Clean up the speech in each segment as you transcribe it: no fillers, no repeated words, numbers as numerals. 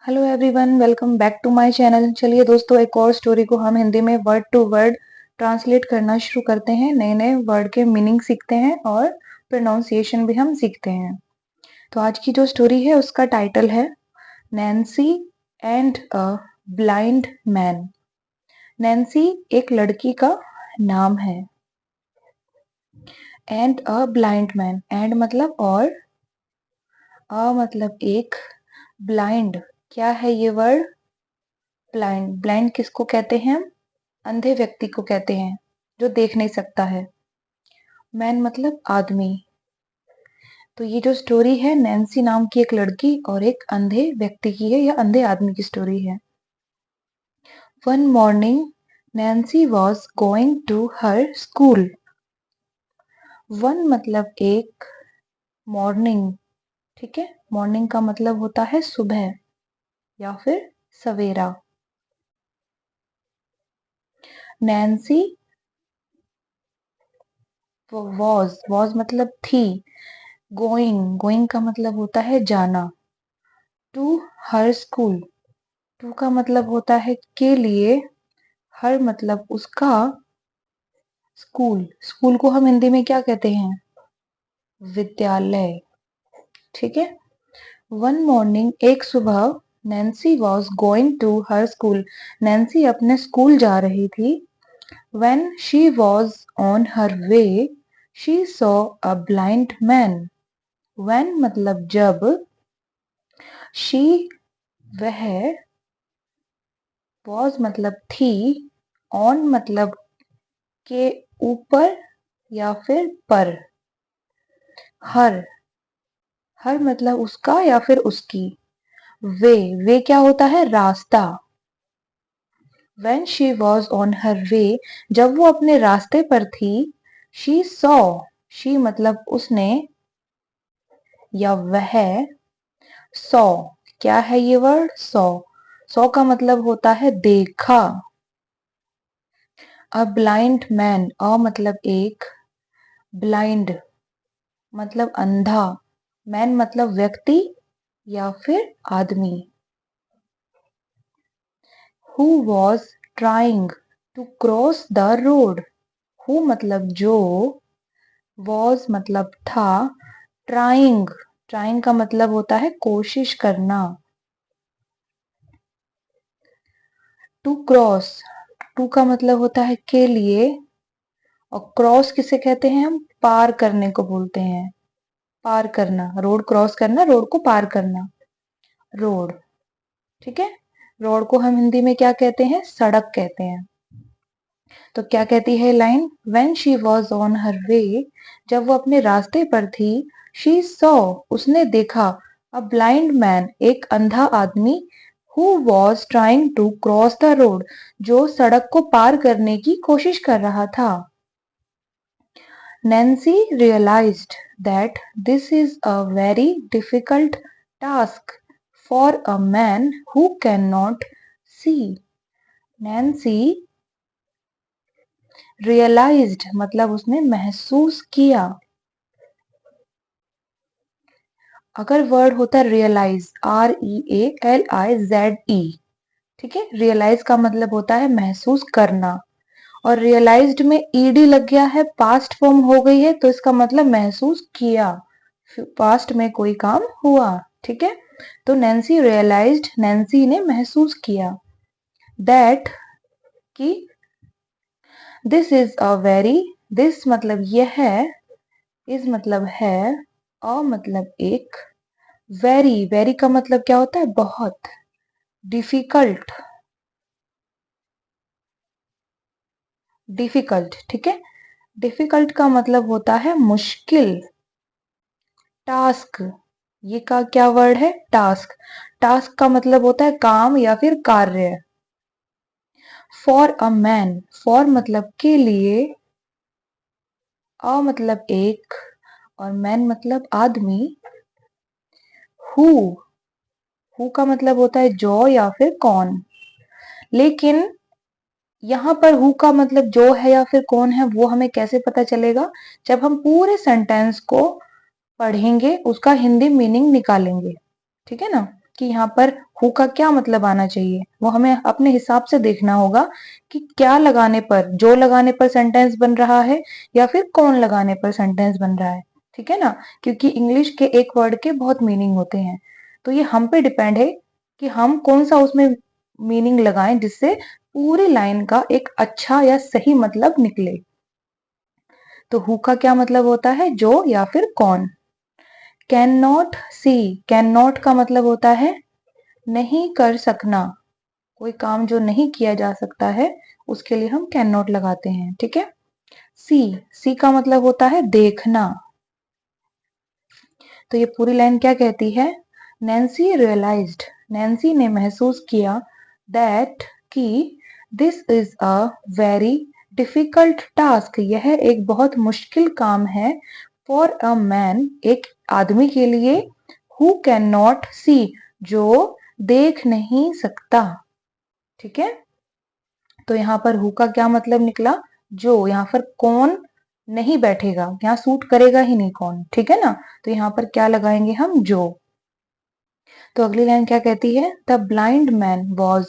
Hello everyone, welcome back to my channel. चलिए दोस्तों, एक और स्टोरी को हम हिंदी में वर्ड टू वर्ड ट्रांसलेट करना शुरू करते हैं। नए नए वर्ड के मीनिंग सीखते हैं और प्रोनाउंसिएशन भी हम सीखते हैं। तो आज की जो स्टोरी है उसका टाइटल है Nancy and a blind man. Nancy एक लड़की का नाम है and a blind man. And मतलब और, अ मतलब एक, ब्लाइंड क्या है ये वर्ड? ब्लाइंड। ब्लाइंड किसको कहते हैं? हम अंधे व्यक्ति को कहते हैं जो देख नहीं सकता है। मैन मतलब आदमी। तो ये जो स्टोरी है नैन्सी नाम की एक लड़की और एक अंधे व्यक्ति की है, या अंधे आदमी की स्टोरी है। One morning Nancy was going to her school. One मतलब एक, मॉर्निंग, ठीक है। मॉर्निंग का मतलब होता है सुबह या फिर सवेरा। नैन्सी वॉज मतलब थी। गोइंग का मतलब होता है जाना। टू हर स्कूल, टू का मतलब होता है के लिए, हर मतलब उसका, स्कूल, स्कूल को हम हिंदी में क्या कहते हैं? विद्यालय, ठीक है। वन मॉर्निंग एक सुबह, Nancy was going to her school, Nancy अपने स्कूल जा रही थी। When she was on her way, she saw a blind man. When मतलब जब, she वह, was मतलब थी, on मतलब के ऊपर या फिर पर, हर, हर मतलब उसका या फिर उसकी। वे क्या होता है? रास्ता। When she was on her way, जब वो अपने रास्ते पर थी। She saw, she मतलब उसने या वह, सॉ क्या है ये वर्ड? सॉ का मतलब होता है देखा। अ ब्लाइंड मैन, अ मतलब एक, ब्लाइंड मतलब अंधा, मैन मतलब व्यक्ति या फिर आदमी। Who was trying to cross the road. Who मतलब जो, वॉज मतलब था, ट्राइंग, ट्राइंग का मतलब होता है कोशिश करना। टू क्रॉस, टू का मतलब होता है के लिए, और क्रॉस किसे कहते हैं? हम पार करने को बोलते हैं। पार करना, रोड क्रॉस करना, रोड को पार करना, रोड, ठीक है। रोड को हम हिंदी में क्या कहते हैं? सड़क कहते हैं। तो क्या कहती है line? When she was on her way, जब वो अपने रास्ते पर थी। शी सॉ, उसने देखा, अ ब्लाइंड मैन, एक अंधा आदमी, who was trying to cross the road, जो सड़क को पार करने की कोशिश कर रहा था। Nancy realized that this is a very difficult task for a man who cannot see. Nancy realized मतलब उसने महसूस किया। अगर वर्ड होता रियलाइज, REALIZE, ठीक है। रियलाइज का मतलब होता है महसूस करना, और रियलाइज्ड में ईडी लग गया है, पास्ट फॉर्म हो गई है, तो इसका मतलब महसूस किया, पास्ट में कोई काम हुआ, ठीक है। तो नैन्सी रियलाइज्ड, नैन्सी ने महसूस किया, दैट कि, this is a very, this मतलब यह है, इज मतलब है, अ मतलब एक, वेरी, वेरी का मतलब क्या होता है? बहुत, डिफिकल्ट, डिफिकल्ट, ठीक है। डिफिकल्ट का मतलब होता है मुश्किल। टास्क, ये का क्या वर्ड है? टास्क। टास्क का मतलब होता है काम या फिर कार्य। फॉर अ मैन, फॉर मतलब के लिए, अ मतलब एक, और मैन मतलब आदमी। हु, हु का मतलब होता है जो या फिर कौन। लेकिन यहाँ पर हु का मतलब जो है या फिर कौन है, वो हमें कैसे पता चलेगा? जब हम पूरे सेंटेंस को पढ़ेंगे, उसका हिंदी मीनिंग निकालेंगे, ठीक है ना। कि यहाँ पर हु का क्या मतलब आना चाहिए, वो हमें अपने हिसाब से देखना होगा कि क्या लगाने पर, जो लगाने पर सेंटेंस बन रहा है या फिर कौन लगाने पर सेंटेंस बन रहा है। ठीक है ना, क्योंकि इंग्लिश के एक वर्ड के बहुत मीनिंग होते हैं, तो ये हम पे डिपेंड है कि हम कौन सा उसमें मीनिंग लगाएं जिससे पूरी लाइन का एक अच्छा या सही मतलब निकले। तो हु का क्या मतलब होता है, जो या फिर कौन। Can not see, can not का मतलब होता है नहीं कर सकना, कोई काम जो नहीं किया जा सकता है उसके लिए हम कैन नॉट लगाते हैं। ठीक है। सी, सी का मतलब होता है देखना। तो ये पूरी लाइन क्या कहती है, नैन्सी रियलाइज्ड, नैन्सी ने महसूस किया, दैट कि this is a very difficult task, यह एक बहुत मुश्किल काम है, फॉर अ मैन, एक आदमी के लिए, हु कैन नॉट सी, जो देख नहीं सकता। ठीक है। तो यहाँ पर हु का क्या मतलब निकला, जो, यहाँ पर कौन नहीं बैठेगा, यहाँ सूट करेगा ही नहीं कौन। ठीक है ना, तो यहाँ पर क्या लगाएंगे हम, जो। तो अगली लाइन क्या कहती है, the blind man was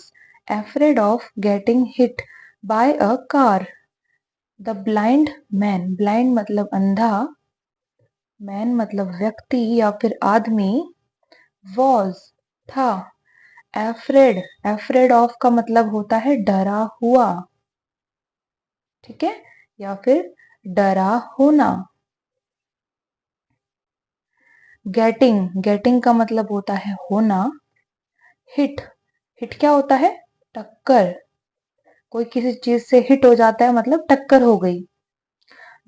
afraid of getting hit by a car. The blind man, blind मतलब अंधा, मैन मतलब व्यक्ति या फिर आदमी, वॉज था, एफ्रेड, एफ्रेड ऑफ का मतलब होता है डरा हुआ। ठीक है, या फिर डरा होना। गेटिंग, गेटिंग का मतलब होता है होना। हिट, हिट क्या होता है, टक्कर, कोई किसी चीज से हिट हो जाता है मतलब टक्कर हो गई।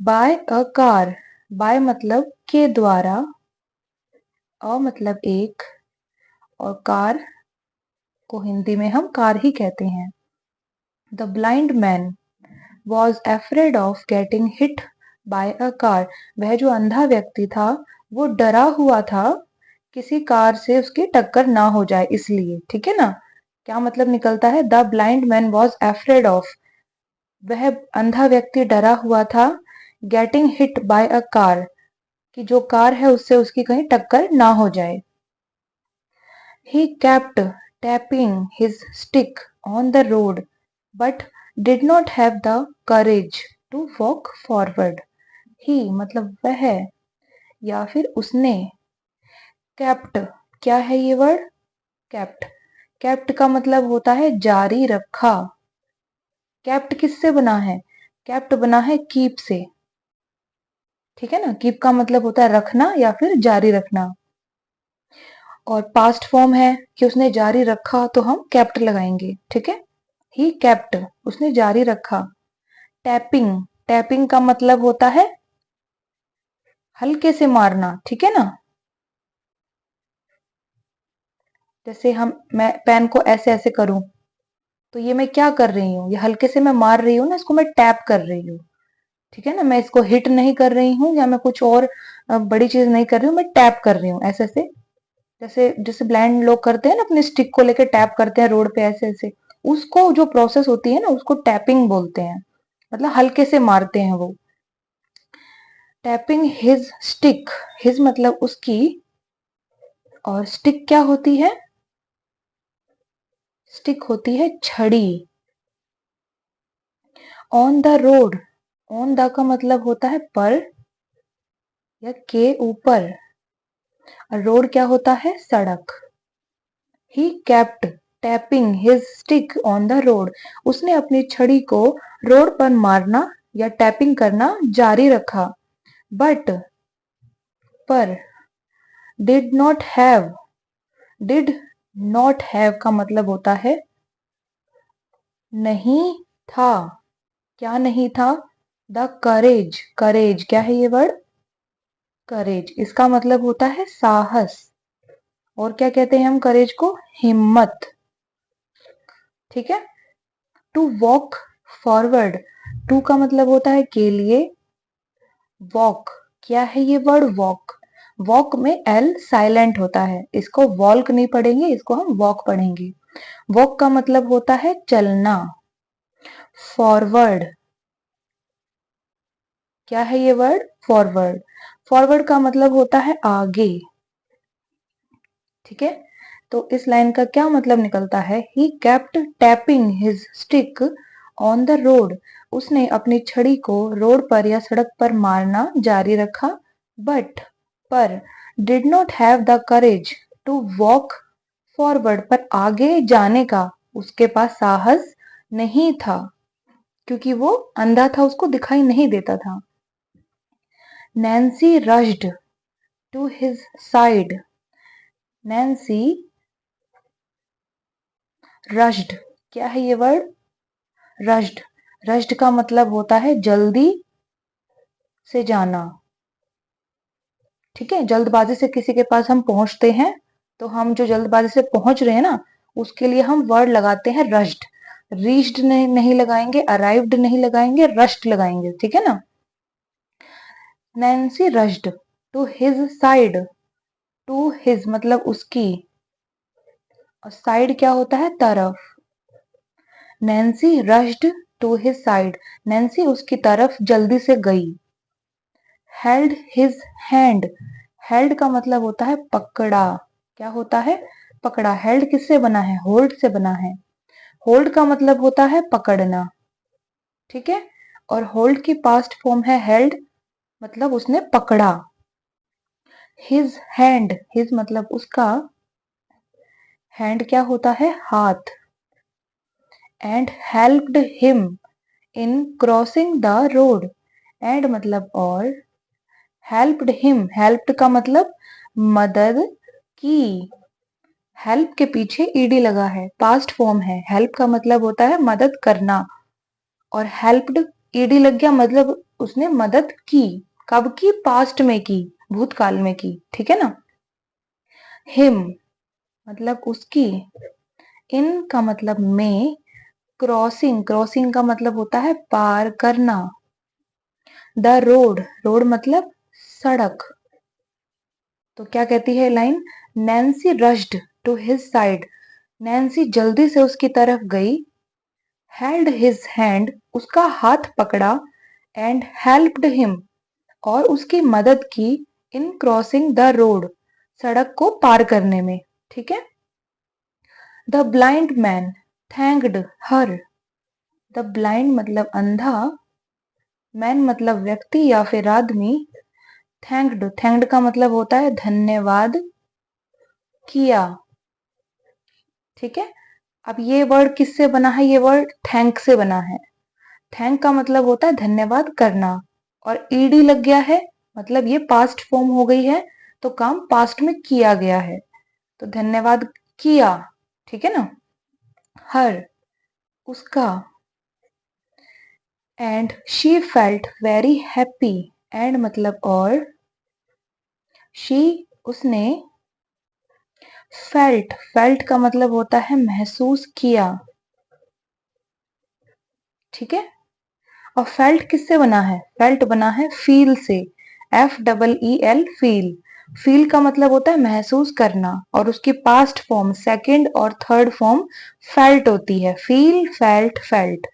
बाय अ कार, बाय मतलब के द्वारा, अ मतलब एक, और कार को हिंदी में हम कार ही कहते हैं। The blind man was afraid of getting hit by a car, वह जो अंधा व्यक्ति था वो डरा हुआ था किसी कार से उसकी टक्कर ना हो जाए इसलिए। ठीक है ना, क्या मतलब निकलता है, the blind man was afraid of, वह अंधा व्यक्ति डरा हुआ था, getting hit by a car, कि जो कार है उससे उसकी कहीं टक्कर ना हो जाए। ही kept tapping his stick on the road but did not have the courage to walk forward. ही मतलब वह या फिर उसने, kept, क्या है ये वर्ड, kept, kept का मतलब होता है जारी रखा। kept किससे बना है, kept बना है कीप से। ठीक है ना, कीप का मतलब होता है रखना या फिर जारी रखना, और पास्ट फॉर्म है कि उसने जारी रखा तो हम kept लगाएंगे। ठीक है, ही kept, उसने जारी रखा। टैपिंग, टैपिंग का मतलब होता है हल्के से मारना। ठीक है ना, जैसे मैं पेन को ऐसे ऐसे करूं तो ये मैं क्या कर रही हूँ, ये हल्के से मैं मार रही हूँ ना, इसको मैं टैप कर रही हूँ। ठीक है ना, मैं इसको हिट नहीं कर रही हूँ या मैं कुछ और बड़ी चीज नहीं कर रही हूँ, मैं टैप कर रही हूँ ऐसे ऐसे, जैसे जैसे ब्लाइंड लोग करते हैं ना, अपने स्टिक को लेकर टैप करते हैं रोड पे ऐसे ऐसे, उसको जो प्रोसेस होती है ना उसको टैपिंग बोलते हैं, मतलब हल्के से मारते हैं वो। टैपिंग हिज स्टिक, हिज मतलब उसकी, और स्टिक क्या होती है, स्टिक होती है छड़ी। On the road, on the का मतलब होता है पर या के ऊपर, और रोड क्या होता है, सड़क। ही kept tapping his stick on the road, उसने अपनी छड़ी को रोड पर मारना या टैपिंग करना जारी रखा। बट, पर, did not have, did not have का मतलब होता है नहीं था, क्या नहीं था, द करेज, करेज क्या है ये वर्ड, करेज, इसका मतलब होता है साहस, और क्या कहते हैं हम करेज को, हिम्मत। ठीक है। टू वॉक फॉरवर्ड, टू का मतलब होता है के लिए, वॉक, क्या है ये वर्ड, वॉक, वॉक में एल साइलेंट होता है, इसको वॉल्क नहीं पढ़ेंगे, इसको हम वॉक पढ़ेंगे। वॉक का मतलब होता है चलना। फॉरवर्ड, क्या है ये वर्ड, फॉरवर्ड, फॉरवर्ड का मतलब होता है आगे। ठीक है, तो इस लाइन का क्या मतलब निकलता है? He kept tapping his stick on the road. उसने अपनी छड़ी को रोड पर या सड़क पर मारना जारी रखा, बट पर did not have the courage to walk forward. पर आगे जाने का उसके पास साहस नहीं था, क्योंकि वो अंधा था, उसको दिखाई नहीं देता था। Nancy rushed to his side. Nancy rushed, क्या है ये वर्ड? रश्ड। रश्ड का मतलब होता है जल्दी से जाना। ठीक है, जल्दबाजी से किसी के पास हम पहुंचते हैं, तो हम जो जल्दबाजी से पहुंच रहे हैं ना, उसके लिए हम वर्ड लगाते हैं रश्ड। रीच्ड नहीं लगाएंगे, अराइव्ड नहीं लगाएंगे, रश्ड लगाएंगे। ठीक है ना। Nancy rushed to his side. To his मतलब उसकी, और साइड क्या होता है? तरफ। Nancy rushed to his side. Nancy उसकी तरफ जल्दी से गई। Held his hand. हेल्ड का मतलब होता है पकड़ा। क्या होता है? पकड़ा। हेल्ड किससे बना है? होल्ड से बना है। होल्ड का मतलब होता है पकड़ना। ठीक है, और होल्ड की पास्ट फॉर्म है हेल्ड, मतलब उसने पकड़ा। हिज हैंड, हिज मतलब उसका, हैंड क्या होता है? हाथ। And helped him in crossing the road. And मतलब और, हेल्प्ड हिम, हेल्प्ड का मतलब मदद की। हेल्प के पीछे ईडी लगा है, पास्ट फॉर्म है। हेल्प का मतलब होता है मदद करना, और हेल्प्ड ईडी लग गया, मतलब उसने मदद की। कब की? पास्ट में की, भूतकाल में की। ठीक है ना। हिम मतलब उसकी। इन का मतलब में। क्रॉसिंग, क्रॉसिंग का मतलब होता है पार करना। द रोड, रोड मतलब सड़क। तो क्या कहती है line? Nancy rushed to his side. Nancy जल्दी से उसकी तरफ गई। हेल्ड हिज हैंड, उसका हाथ पकड़ा। एंड हेल्प्ड हिम, और उसकी मदद की। इन क्रॉसिंग द रोड, सड़क को पार करने में। ठीक है। The blind man thanked her. The blind मतलब अंधा, मैन मतलब व्यक्ति या फिर आदमी। थैंक्ड, थैंक्ड का मतलब होता है धन्यवाद किया। ठीक है। अब ये वर्ड किससे बना है? ये वर्ड थैंक से बना है। थैंक का मतलब होता है धन्यवाद करना, और ईडी लग गया है, मतलब ये पास्ट फॉर्म हो गई है, तो काम पास्ट में किया गया है, तो धन्यवाद किया। ठीक है ना। हर, उसका। And she felt very happy. And मतलब और, शी उसने, फेल्ट, फेल्ट का मतलब होता है महसूस किया। ठीक है। और फेल्ट किससे बना है? फेल्ट बना है फील से। FEEL, feel. फील का मतलब होता है महसूस करना, और उसकी पास्ट फॉर्म, सेकंड और थर्ड फॉर्म फेल्ट होती है। Feel, felt, felt.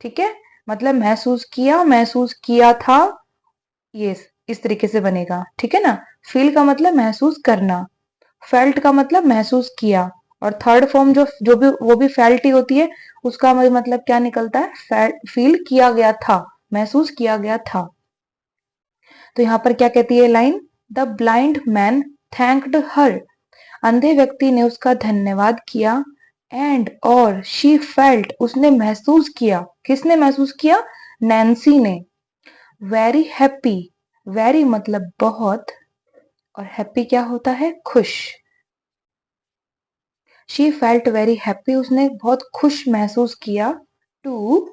ठीक है, मतलब महसूस किया, महसूस किया था, ये इस तरीके से बनेगा। ठीक है ना। फील का मतलब महसूस करना, फेल्ट का मतलब महसूस किया, और थर्ड फॉर्म जो जो भी वो भी फेल्ट ही होती है, उसका मतलब क्या निकलता है? फील किया गया था, महसूस किया गया था। तो यहां पर क्या कहती है line? The blind man thanked her. अंधे व्यक्ति ने उसका धन्यवाद किया। एंड और, शी फेल्ट, उसने महसूस किया। किसने महसूस किया? नैन्सी ने। वेरी हैप्पी, वेरी मतलब बहुत, और हैप्पी क्या होता है? खुश। शी फेल्ट वेरी हैप्पी, उसने बहुत खुश महसूस किया। To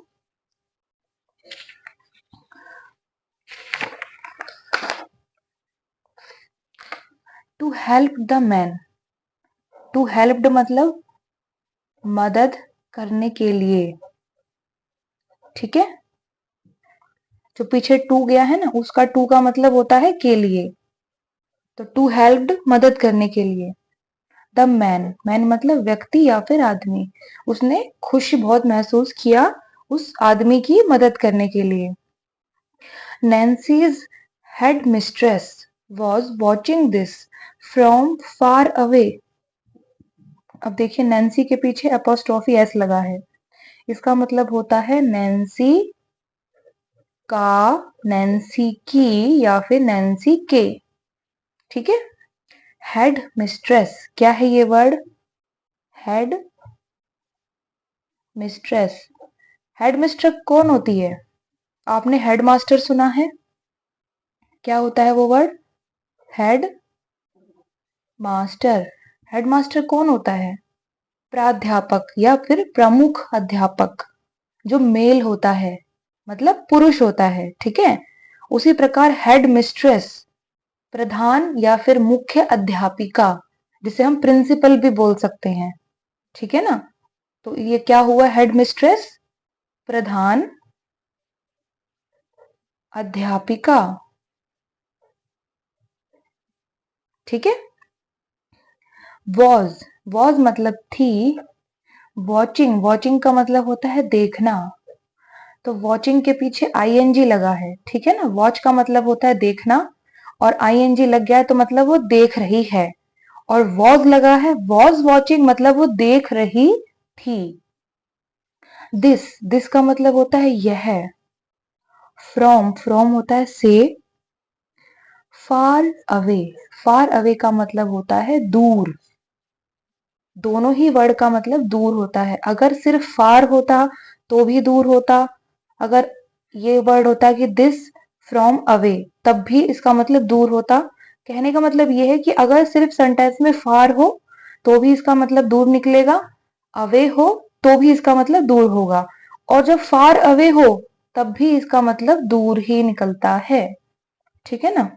to help the man. To helped मतलब मदद करने के लिए। ठीक है, जो पीछे टू गया है ना, उसका टू का मतलब होता है के लिए, तो टू हेल्प्ड मदद करने के लिए। द मैन, मैन मतलब व्यक्ति या फिर आदमी, उसने खुश बहुत महसूस किया उस आदमी की मदद करने के लिए। Nancy's headmistress was watching this from far away. अब देखिए नैन्सी के पीछे अपोस्ट्रोफी एस लगा है, इसका मतलब होता है नैन्सी का, नैन्सी की या फिर नैन्सी के। ठीक है। हेड मिस्ट्रेस, क्या है ये word? Head mistress. Head mistress कौन होती है? आपने हेड मास्टर सुना है, क्या होता है वो word? Head master. Head master कौन होता है? प्राध्यापक या फिर प्रमुख अध्यापक, जो मेल होता है, मतलब पुरुष होता है। ठीक है। उसी प्रकार हेड मिस्ट्रेस प्रधान या फिर मुख्य अध्यापिका, जिसे हम प्रिंसिपल भी बोल सकते हैं। ठीक है ना। तो ये क्या हुआ? हेड मिस्ट्रेस प्रधान अध्यापिका। ठीक है। वॉज, वॉज मतलब थी। वॉचिंग, वॉचिंग का मतलब होता है देखना, तो वॉचिंग के पीछे आईएनजी लगा है। ठीक है ना। वॉच का मतलब होता है देखना, और आईएनजी लग गया है तो मतलब वो देख रही है। और वॉज लगा है, वॉज वॉचिंग मतलब वो देख रही थी। दिस का मतलब होता है यह। फ्रॉम, फ्रॉम होता है से। फार अवे, फार अवे का मतलब होता है दूर। दोनों ही वर्ड का मतलब दूर होता है। अगर सिर्फ फार होता तो भी दूर होता, अगर ये वर्ड होता कि दिस फ्रॉम अवे तब भी इसका मतलब दूर होता। कहने का मतलब यह है कि अगर सिर्फ सेंटेंस में फार हो तो भी इसका मतलब दूर निकलेगा, अवे हो तो भी इसका मतलब दूर होगा, और जब फार अवे हो तब भी इसका मतलब दूर ही निकलता है। ठीक है ना।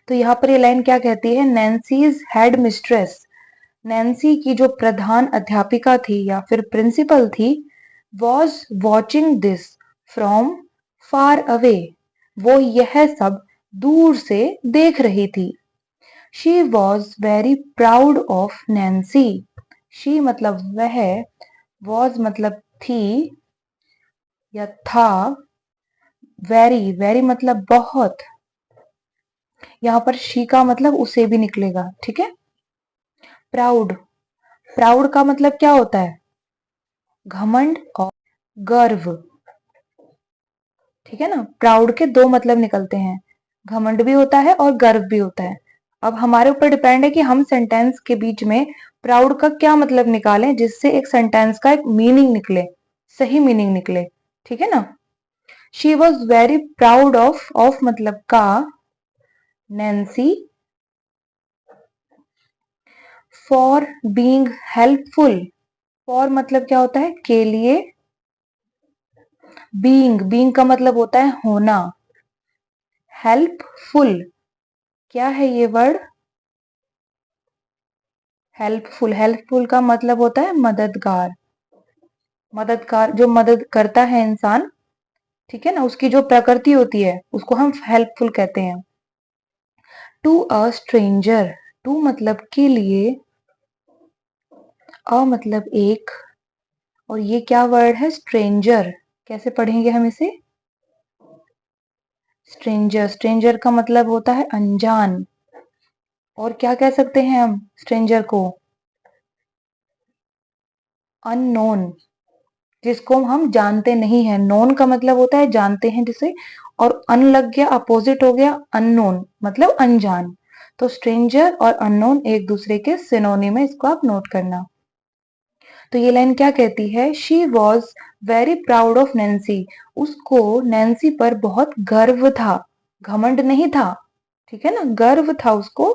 तो यहाँ पर ये लाइन क्या कहती है? नैन्सीज हेड मिस्ट्रेस, नैन्सी की जो प्रधान अध्यापिका थी या फिर प्रिंसिपल थी, was watching this from far away, वो यह सब दूर से देख रही थी। She was very proud of Nancy, she मतलब वह, वॉज मतलब थी या था, वेरी, वेरी मतलब बहुत, यहां पर शी का मतलब उसे भी निकलेगा। ठीक है। प्राउड, प्राउड का मतलब क्या होता है? घमंड और गर्व। ठीक है ना। प्राउड के दो मतलब निकलते हैं, घमंड भी होता है और गर्व भी होता है। अब हमारे ऊपर डिपेंड है कि हम सेंटेंस के बीच में प्राउड का क्या मतलब निकालें, जिससे एक सेंटेंस का एक मीनिंग निकले, सही मीनिंग निकले। ठीक है ना। She was very proud of मतलब का, Nancy, for being helpful, for मतलब क्या होता है? के लिए। बीइंग, बीइंग का मतलब होता है होना। हेल्पफुल, क्या है ये वर्ड? हेल्पफुल, हेल्पफुल का मतलब होता है मददगार, मददगार जो मदद करता है इंसान। ठीक है ना। उसकी जो प्रकृति होती है उसको हम हेल्पफुल कहते हैं। टू अ स्ट्रेंजर, टू मतलब के लिए, अ मतलब एक, और ये क्या वर्ड है? स्ट्रेंजर। कैसे पढ़ेंगे हम इसे? स्ट्रेंजर, स्ट्रेंजर का मतलब होता है अनजान। और क्या कह सकते हैं हम स्ट्रेंजर को? अननोन, जिसको हम जानते नहीं है। नोन का मतलब होता है जानते हैं जिसे, और अन लग गया, अपोजिट हो गया अननोन मतलब अनजान। तो स्ट्रेंजर और अननोन एक दूसरे के सिनोनिम है, इसको आप नोट करना। तो ये लाइन क्या कहती है? She was very proud of Nancy, उसको नैन्सी पर बहुत गर्व था, घमंड नहीं था। ठीक है ना। गर्व था उसको।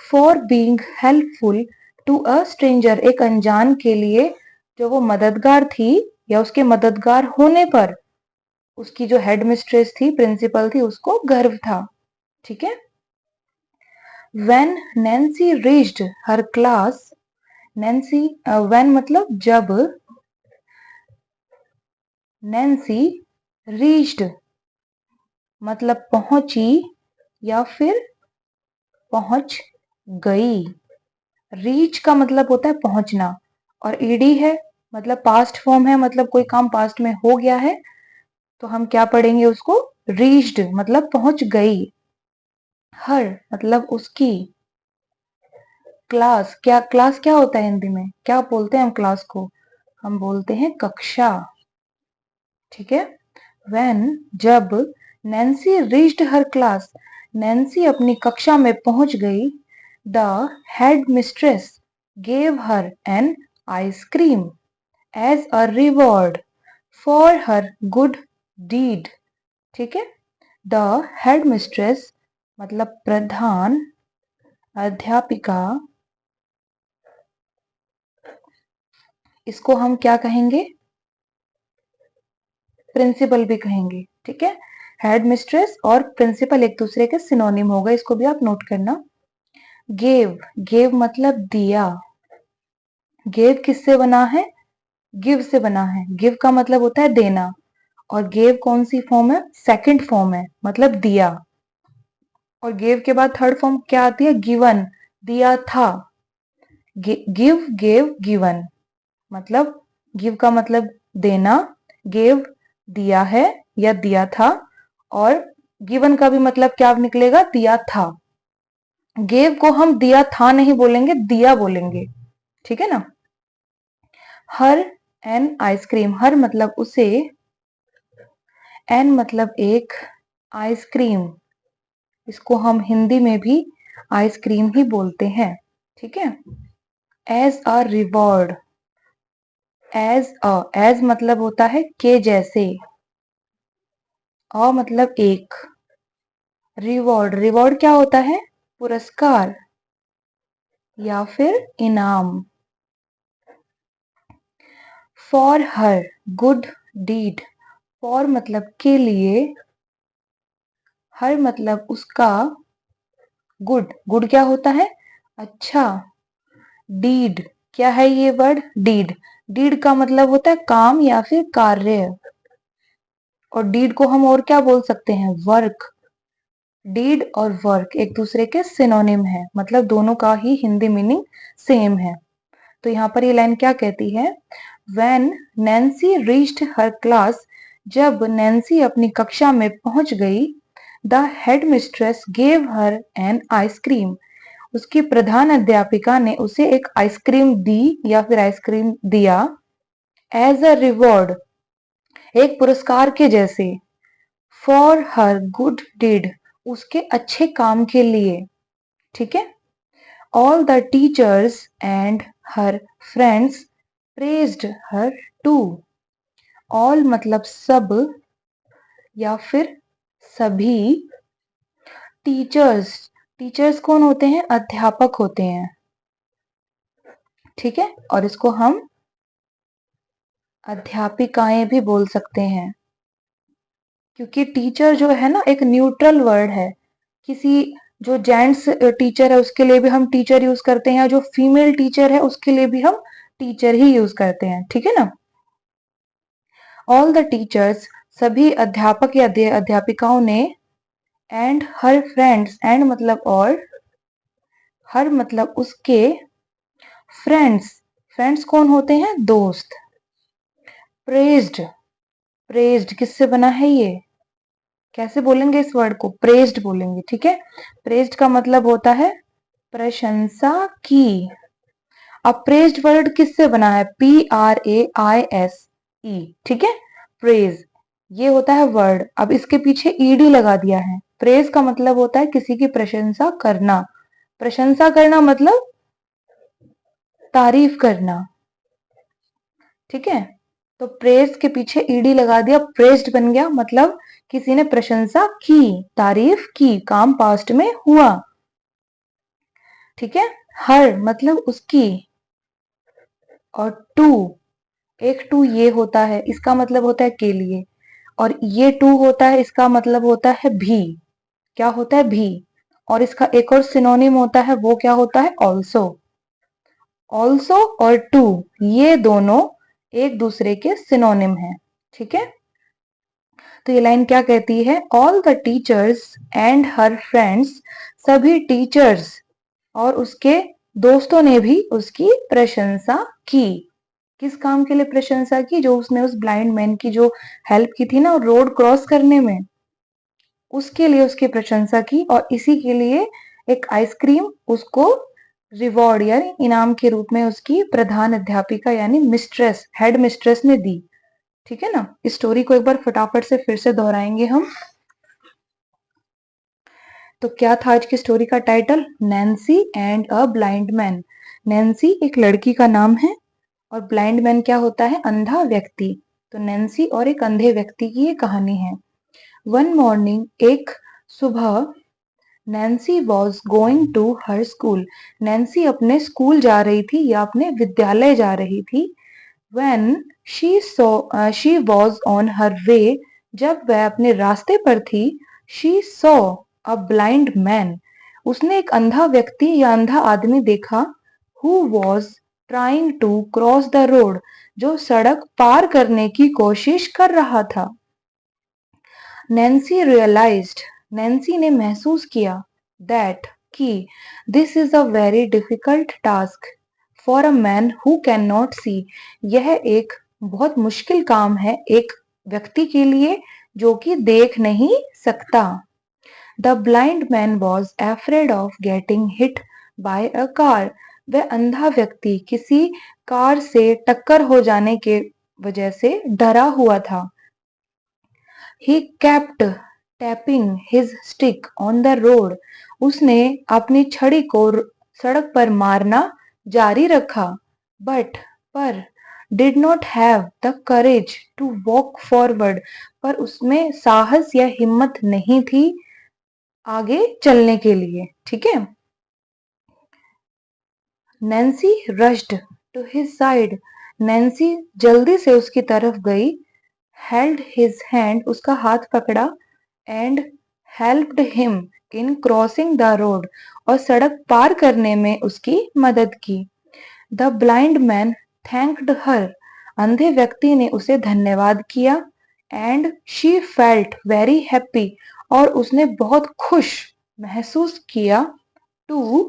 For being helpful to a stranger, एक अनजान के लिए जो वो मददगार थी, या उसके मददगार होने पर उसकी जो हेड मिस्ट्रेस थी, प्रिंसिपल थी, उसको गर्व था। ठीक है। When Nancy reached her class, Nancy, when मतलब जब, नैन्सी रीच्ड मतलब पहुंची या फिर पहुंच गई। रीच का मतलब होता है पहुंचना, और ईडी है मतलब पास्ट फॉर्म है, मतलब कोई काम पास्ट में हो गया है, तो हम क्या पढ़ेंगे उसको? रीच्ड मतलब पहुंच गई। हर मतलब उसकी, क्लास, क्लास क्या होता है हिंदी में, क्या बोलते हैं हम क्लास को, हम बोलते हैं कक्षा। ठीक है। When, जब Nancy reached her class, Nancy अपनी कक्षा में पहुंच गई, the head mistress gave her an ice cream as a reward for her good deed. ठीक है। द हेड मिस्ट्रेस मतलब प्रधान अध्यापिका, इसको हम क्या कहेंगे, प्रिंसिपल भी कहेंगे। ठीक है। हेड मिस्ट्रेस और प्रिंसिपल एक दूसरे के सिनोनिम होगा, इसको भी आप नोट करना। गेव, गेव मतलब दिया। गेव किससे बना है, गिव से बना है। गिव का मतलब होता है देना, और गेव कौन सी फॉर्म है, सेकंड फॉर्म है, मतलब दिया। और गेव के बाद थर्ड फॉर्म क्या आती है, गिवन, दिया था। गिव, गेव, गिवन, मतलब गिव का मतलब देना, गेव दिया है या दिया था, और गिवन का भी मतलब क्या निकलेगा, दिया था। गेव को हम दिया था नहीं बोलेंगे, दिया बोलेंगे। ठीक है ना। हर एन आइसक्रीम, हर मतलब उसे, एन मतलब एक, आइसक्रीम, इसको हम हिंदी में भी आइसक्रीम ही बोलते हैं। ठीक है। एज अ रिवॉर्ड, एज मतलब होता है के जैसे, अ मतलब एक, रिवॉर्ड, रिवॉर्ड क्या होता है, पुरस्कार या फिर इनाम। For her good deed, for मतलब के लिए, हर मतलब उसका, गुड, गुड क्या होता है, अच्छा। डीड, क्या है ये वर्ड, डीड, डीड का मतलब होता है काम या फिर कार्य। और डीड को हम और क्या बोल सकते हैं, वर्क। डीड और वर्क एक दूसरे के सिनोनिम है, मतलब दोनों का ही हिंदी मीनिंग सेम है। तो यहाँ पर ये लाइन क्या कहती है, When Nancy reached her class, जब नैन्सी अपनी कक्षा में पहुंच गई, the head mistress gave her an ice cream, उसकी प्रधान अध्यापिका ने उसे एक आइसक्रीम दी या फिर आइसक्रीम दिया, एज अ रिवॉर्ड, एक पुरस्कार के जैसे, फॉर हर गुड डीड, उसके अच्छे काम के लिए। ठीक है। All the teachers and her friends praised her too, all मतलब सब या फिर सभी, टीचर्स, टीचर्स कौन होते हैं, अध्यापक होते हैं। ठीक है। और इसको हम अध्यापिकाएं भी बोल सकते हैं, क्योंकि टीचर जो है ना एक न्यूट्रल वर्ड है। किसी, जो जेंट्स टीचर है उसके लिए भी हम टीचर यूज करते हैं, जो फीमेल टीचर है उसके लिए भी हम टीचर ही यूज करते हैं। ठीक है ना। ऑल द टीचर्स, सभी अध्यापक या अध्यापिकाओं ने, एंड हर फ्रेंड्स, एंड मतलब और, हर मतलब उसके, फ्रेंड्स, फ्रेंड्स कौन होते हैं, दोस्त। प्रेज्ड, प्रेज्ड किससे बना है ये, कैसे बोलेंगे इस वर्ड को, प्रेज्ड बोलेंगे। ठीक है। प्रेज्ड का मतलब होता है प्रशंसा की। अब प्रेज्ड वर्ड किससे बना है, PRAISE। ठीक है। प्रेज, ये होता है वर्ड, अब इसके पीछे ईडी लगा दिया है। प्रेज का मतलब होता है किसी की प्रशंसा करना, प्रशंसा करना मतलब तारीफ करना। ठीक है। तो प्रेज के पीछे ईडी लगा दिया, प्रेज्ड बन गया, मतलब किसी ने प्रशंसा की, तारीफ की, काम पास्ट में हुआ। ठीक है। हर मतलब उसकी, और टू, एक टू ये होता है, इसका मतलब होता है के लिए, और ये टू होता है, इसका मतलब होता है भी, क्या होता है, भी। और इसका एक और सिनोनिम होता है, वो क्या होता है, ऑल्सो। ऑल्सो और टू, ये दोनों एक दूसरे के सिनोनिम है। ठीक है। तो ये लाइन क्या कहती है, all the teachers and her friends, सभी टीचर्स और उसके दोस्तों ने भी उसकी प्रशंसा की। किस काम के लिए प्रशंसा की, जो उसने उस ब्लाइंड मैन की जो हेल्प की थी ना रोड क्रॉस करने में, उसके लिए उसकी प्रशंसा की, और इसी के लिए एक आइसक्रीम उसको रिवॉर्ड यानी इनाम के रूप में उसकी प्रधान अध्यापिका यानी मिस्ट्रेस, हेड मिस्ट्रेस ने दी। ठीक है ना। इस स्टोरी को एक बार फटाफट से फिर से दोहराएंगे हम। तो क्या था आज की स्टोरी का title? Nancy and a blind man. Nancy एक लड़की का नाम है और ब्लाइंड मैन क्या होता है? अंधा व्यक्ति। तो नैन्सी और एक अंधे व्यक्ति की ये कहानी है। वन मॉर्निंग, एक सुबह, Nancy was going to her school. Nancy अपने स्कूल जा रही थी या अपने विद्यालय जा रही थी। When she was on her way, जब वह अपने रास्ते पर थी, she saw a blind man, उसने एक अंधा व्यक्ति या अंधा आदमी देखा, who was trying to cross the road, जो सड़क पार करने की कोशिश कर रहा था। नैन्सी realized, नैन्सी ने महसूस किया, that कि this is a very difficult task for a man who cannot see, यह एक बहुत मुश्किल काम है एक व्यक्ति के लिए जो कि देख नहीं सकता। The blind man was afraid of getting hit by a car, वह अंधा व्यक्ति किसी कार से टक्कर हो जाने के वजह से डरा हुआ था। He kept tapping his stick on the road, उसने अपनी छड़ी को सड़क पर मारना जारी रखा। पर did not have the courage to walk forward, पर उसमें साहस या हिम्मत नहीं थी आगे चलने के लिए। ठीक है। Nancy rushed to his side, Nancy जल्दी से उसकी तरफ गई। held his hand, उसका हाथ पकड़ा। and helped him in crossing the road, और सड़क पार करने में उसकी मदद की। The blind man thanked her, अंधे व्यक्ति ने उसे धन्यवाद किया। and she felt very happy, और उसने बहुत खुश महसूस किया। to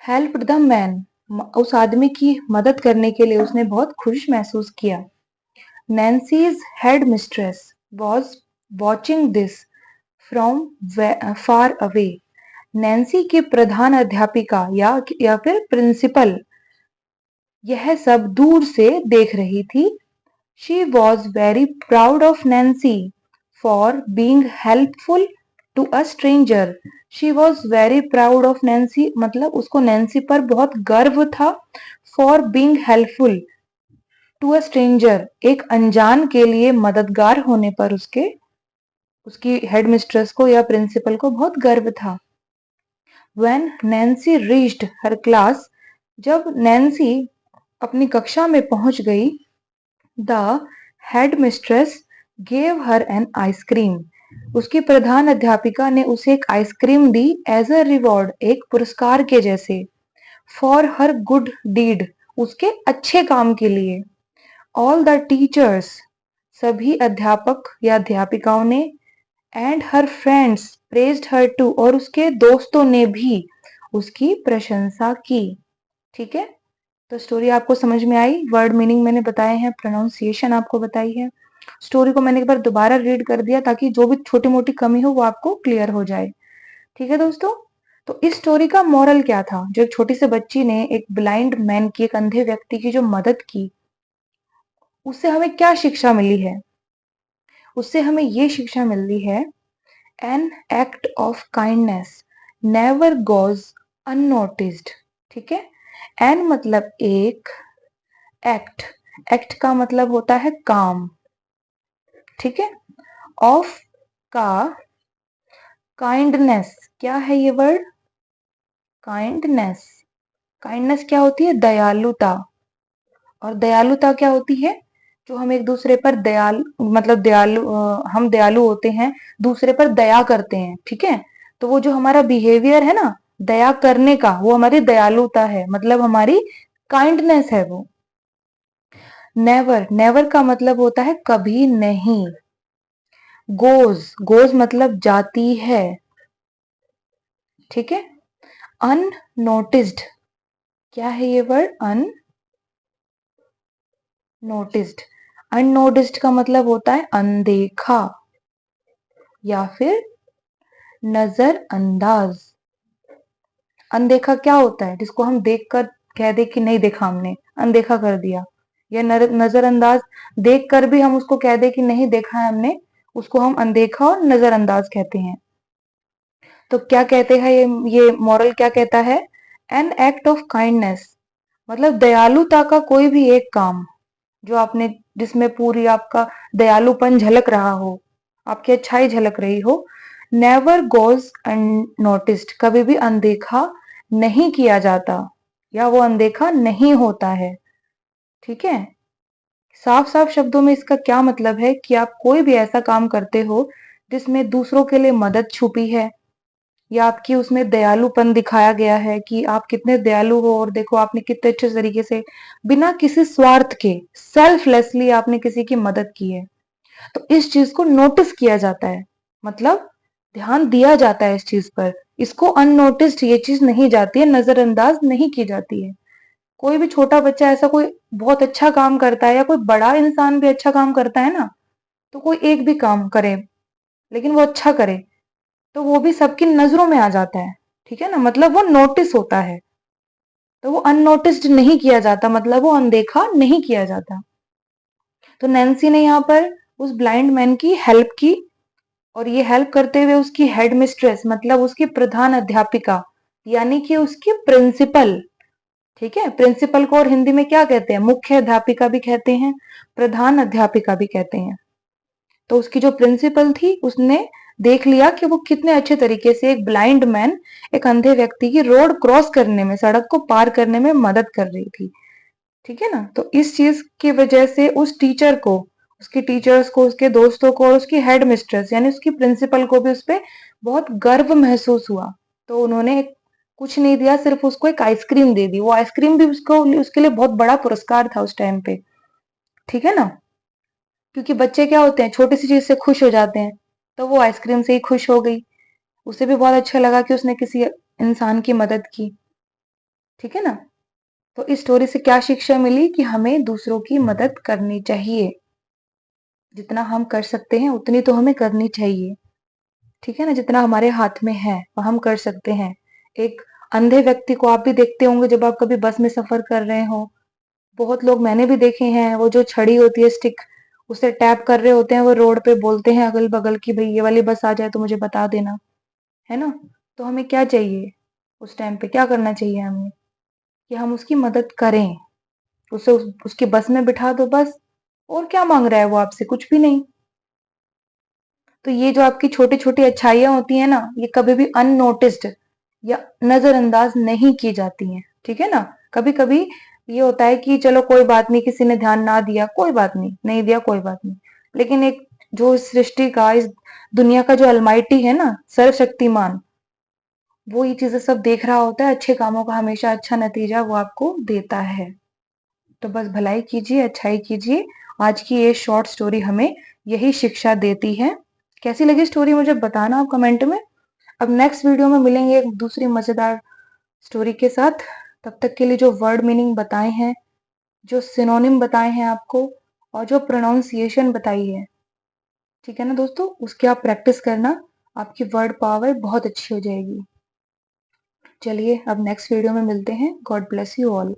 helped the man, उस आदमी की मदद करने के लिए उसने बहुत खुश महसूस किया। Nancy's headmistress was watching this from far away. Nancy की प्रधान अध्यापिका या फिर प्रिंसिपल यह सब दूर से देख रही थी। She was very proud of Nancy for being helpful to a stranger. She was very proud of Nancy, मतलब उसको नैन्सी पर बहुत गर्व था। For being helpful to a stranger, एक अनजान के लिए मददगार होने पर उसकी हेड मिस्ट्रेस को या प्रिंसिपल को बहुत गर्व था। When Nancy reached her class, जब नैन्सी अपनी कक्षा में पहुंच गई, the head mistress gave her an ice cream. उसकी प्रधान अध्यापिका ने उसे एक आइसक्रीम दी एज अ रिवॉर्ड, एक पुरस्कार के जैसे। फॉर हर गुड डीड, उसके अच्छे काम के लिए। ऑल द टीचर्स, सभी अध्यापक या अध्यापिकाओं ने। And her friends praised her too, और उसके दोस्तों ने भी उसकी प्रशंसा की। ठीक है। तो स्टोरी आपको समझ में आई? वर्ड मीनिंग मैंने बताए हैं, प्रोनाउंसिएशन आपको बताई है। स्टोरी को मैंने एक बार दोबारा रीड कर दिया ताकि जो भी छोटी मोटी कमी हो वो आपको क्लियर हो जाए। ठीक है दोस्तों। तो इस स्टोरी का मॉरल क्या था? जो एक छोटी सी बच्ची ने एक ब्लाइंड मैन की, एक अंधे व्यक्ति की जो मदद की, उससे हमें क्या शिक्षा मिली है? उससे हमें ये शिक्षा मिलती है, an act of kindness never goes unnoticed. ठीक है। एन मतलब एक, एक्ट, एक्ट का मतलब होता है काम। ठीक है। ऑफ का काइंडनेस, क्या है ये वर्ड? काइंडनेस। काइंडनेस क्या होती है? दयालुता। और दयालुता क्या होती है? जो हम एक दूसरे पर हम दयालु होते हैं, दूसरे पर दया करते हैं। ठीक है। तो वो जो हमारा बिहेवियर है ना, दया करने का, वो हमारी दयालुता है, मतलब हमारी काइंडनेस है वो। नेवर, नेवर का मतलब होता है कभी नहीं। गोज, गोज मतलब जाती है। ठीक है। अननोटिस्ड, क्या है ये वर्ड? अननोटिस्ड। अननोटिस्ड का मतलब होता है अनदेखा। या फिर नजरअंदाज। अनदेखा क्या होता है? जिसको हम देखकर कह दे कि नहीं देखा हमने, अनदेखा कर दिया। या नजरअंदाज, देखकर भी हम उसको कह दे कि नहीं देखा है हमने, उसको हम अनदेखा और नजरअंदाज कहते हैं। तो क्या कहते हैं ये मॉरल क्या कहता है? एन एक्ट ऑफ काइंडनेस, मतलब दयालुता का कोई भी एक काम जो आपने, जिसमें पूरी आपका दयालुपन झलक रहा हो, आपकी अच्छाई झलक रही हो, नेवर गोज अननोटिस्ड, कभी भी अनदेखा नहीं किया जाता या वो अनदेखा नहीं होता है। ठीक है, साफ साफ शब्दों में इसका क्या मतलब है कि आप कोई भी ऐसा काम करते हो जिसमें दूसरों के लिए मदद छुपी है, या आपकी उसमें दयालुपन दिखाया गया है कि आप कितने दयालु हो, और देखो आपने कितने अच्छे तरीके से बिना किसी स्वार्थ के सेल्फलेसली आपने किसी की मदद की है, तो इस चीज को नोटिस किया जाता है, मतलब ध्यान दिया जाता है इस चीज पर। इसको अननोटिस्ड ये चीज नहीं जाती है, नजरअंदाज नहीं की जाती है। कोई भी छोटा बच्चा ऐसा कोई बहुत अच्छा काम करता है, या कोई बड़ा इंसान भी अच्छा काम करता है ना, तो कोई एक भी काम करे लेकिन वो अच्छा करे, तो वो भी सबकी नजरों में आ जाता है। ठीक है ना, मतलब वो नोटिस होता है, तो वो अननोटिस्ड नहीं किया जाता, मतलब वो अनदेखा नहीं किया जाता। तो नैन्सी ने यहाँ पर उस ब्लाइंड मैन की हेल्प की, और ये हेल्प करते हुए उसकी हेड मिस्ट्रेस, मतलब उसकी प्रधान अध्यापिका, यानी कि उसकी प्रिंसिपल। ठीक है, प्रिंसिपल को और हिंदी में क्या कहते हैं? मुख्य अध्यापिका भी कहते हैं, प्रधान अध्यापिका भी कहते हैं। तो उसकी जो प्रिंसिपल थी उसने देख लिया कि वो कितने अच्छे तरीके से एक ब्लाइंड मैन, एक अंधे व्यक्ति की रोड क्रॉस करने में, सड़क को पार करने में मदद कर रही थी। ठीक है ना, तो इस चीज की वजह से उस टीचर को, उसके टीचर्स को, उसके दोस्तों को, और उसकी हेड मिस्ट्रेस यानी उसकी प्रिंसिपल को भी उस पर बहुत गर्व महसूस हुआ। तो उन्होंने कुछ नहीं दिया, सिर्फ उसको एक आइसक्रीम दे दी। वो आइसक्रीम भी उसको, उसके लिए बहुत बड़ा पुरस्कार था उस टाइम पे। ठीक है ना, क्योंकि बच्चे क्या होते हैं, छोटी सी चीज से खुश हो जाते हैं, तो वो आइसक्रीम से ही खुश हो गई। उसे भी बहुत अच्छा लगा कि उसने किसी इंसान की मदद की। ठीक है ना, तो इस स्टोरी से क्या शिक्षा मिली कि हमें दूसरों की मदद करनी चाहिए, जितना हम कर सकते हैं उतनी तो हमें करनी चाहिए। ठीक है ना, जितना हमारे हाथ में है वो हम कर सकते हैं। एक अंधे व्यक्ति को आप भी देखते होंगे जब आप कभी बस में सफर कर रहे हो, बहुत लोग मैंने भी देखे हैं, वो जो छड़ी होती है स्टिक, उसे टैप कर रहे होते हैं, वो रोड पे बोलते हैं अगल बगल की भाई ये वाली बस आ जाए तो मुझे बता देना, है ना। तो हमें क्या चाहिए उस टाइम पे, क्या करना चाहिए हमें, कि हम उसकी मदद करें, उसे उसकी बस में बिठा दो बस। और क्या मांग रहा है वो आपसे? कुछ भी नहीं। तो ये जो आपकी छोटी छोटी अच्छाइयां होती है ना, ये कभी भी अननोटिस्ड या नजरअंदाज नहीं की जाती हैं। ठीक है ना, कभी कभी ये होता है कि चलो कोई बात नहीं, किसी ने ध्यान ना दिया, कोई बात नहीं, नहीं दिया कोई बात नहीं, लेकिन एक जो इस सृष्टि का, इस दुनिया का जो अलमाइटी है ना, सर्वशक्तिमान, वो ये चीजें सब देख रहा होता है, अच्छे कामों का हमेशा अच्छा नतीजा वो आपको देता है। तो बस भलाई कीजिए, अच्छाई कीजिए। आज की ये शॉर्ट स्टोरी हमें यही शिक्षा देती है। कैसी लगी स्टोरी मुझे बताना आप कमेंट में। अब नेक्स्ट वीडियो में मिलेंगे एक दूसरी मजेदार स्टोरी के साथ। तब तक के लिए जो वर्ड मीनिंग बताए हैं, जो सिनोनिम बताए हैं आपको, और जो प्रोनाउंसिएशन बताई है, ठीक है ना दोस्तों, उसकी आप प्रैक्टिस करना, आपकी वर्ड पावर बहुत अच्छी हो जाएगी। चलिए अब नेक्स्ट वीडियो में मिलते हैं। God bless you all.